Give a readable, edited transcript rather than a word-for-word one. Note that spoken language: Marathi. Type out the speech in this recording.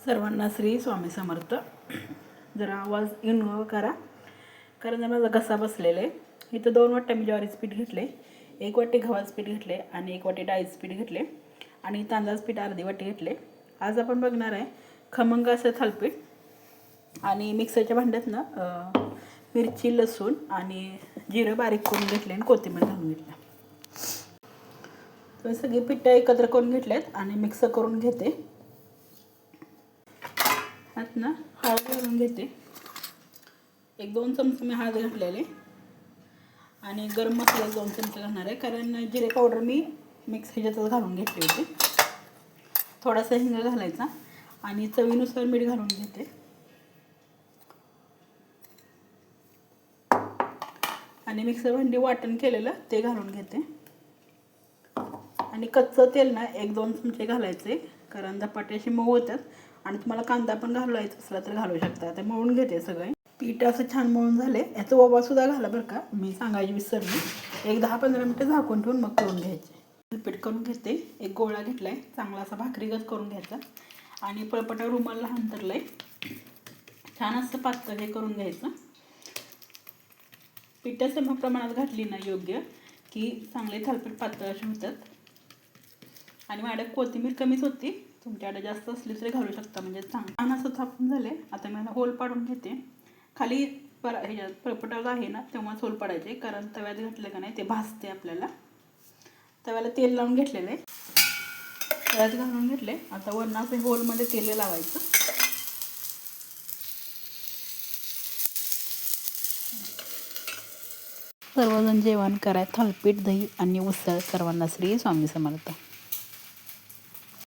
सर्वांना श्री स्वामी समर्थ. जरा आवाज इन्व्हॉल्व करा, कारण माझा घसा बसलेला आहे. इथं 2 वाट्या मी ज्वारीचं पीठ घेतले, 1 वाटी गव्हाचं पीठ घेतले आणि 1 वाटी डाळीचं पीठ घेतले आणि तांदळाचं पीठ अर्धी वाटी घेतले. आज आपण बघणार आहे खमंग असं थालीपीठ. आणि मिक्सरच्या भांड्यात ना मिरची, लसूण आणि जिरं बारीक करून घेतले आणि कोथिंबीर घालून घेतलं. तर सगळी पिठं एकत्र करून घेतलेत आणि मिक्स करून घेते. ह्यात ना हळद घालून घेते. 1-2 चमचे मी हळद घातलेले आणि गरम मसाला 2 चमचे घालणार आहे, कारण जिरे पावडर मी मिक्स ह्याच्यातच घालून घेतली होती. थोडासा हिंग घालायचा आणि चवीनुसार मीठ घालून घेते. आणि मिक्सर भांडी वाटण केलेलं ते घालून घेते. आणि कच्चं तेल ना 1-2 चमचे घालायचे, कारण धपाटे असे मऊ होतात. आणि तुम्हाला कांदा पण घालायचा असला तर घालू शकता. ते मळून घेते सगळे. पीठ असं छान मळून झाले. याचा ओवासुद्धा घाला बरं का, मी सांगायची विसरली. 10-15 मिनटं झाकून ठेवून मग करून घ्यायचे. पीठ करून घेते. एक गोळा घेतला आहे, चांगला असा भाकरीगत करून घ्यायचा आणि पळपटा रुमाला अंतरलं आहे. छान असं पातळ हे करून घ्यायचं. पिठाचं प्रमाणात घातली ना योग्य, की चांगले थालीपीठ पातळ असे होतात. आणि माझ्याकडे कोथिंबीर कमीच होती, तुमच्याकडे जास्त असली तरी घालू शकता. म्हणजे छान असं थापून झाले. आता मी होल पाडून घेते. खाली ह्याच्यात पळपटाला आहे ना तेव्हाच होल पाडायचे, कारण तव्यात घातलं का नाही ते भाजते आपल्याला. तव्याला तेल लावून घेतलेलं आहे, तव्यात घालून घेतले. आता वरनं असं होलमध्ये तेल लावायचं. सर्वजण जेवण कराय. थालीपीठ, दही आणि उसळ. सर्वांना श्री स्वामी समर्थ.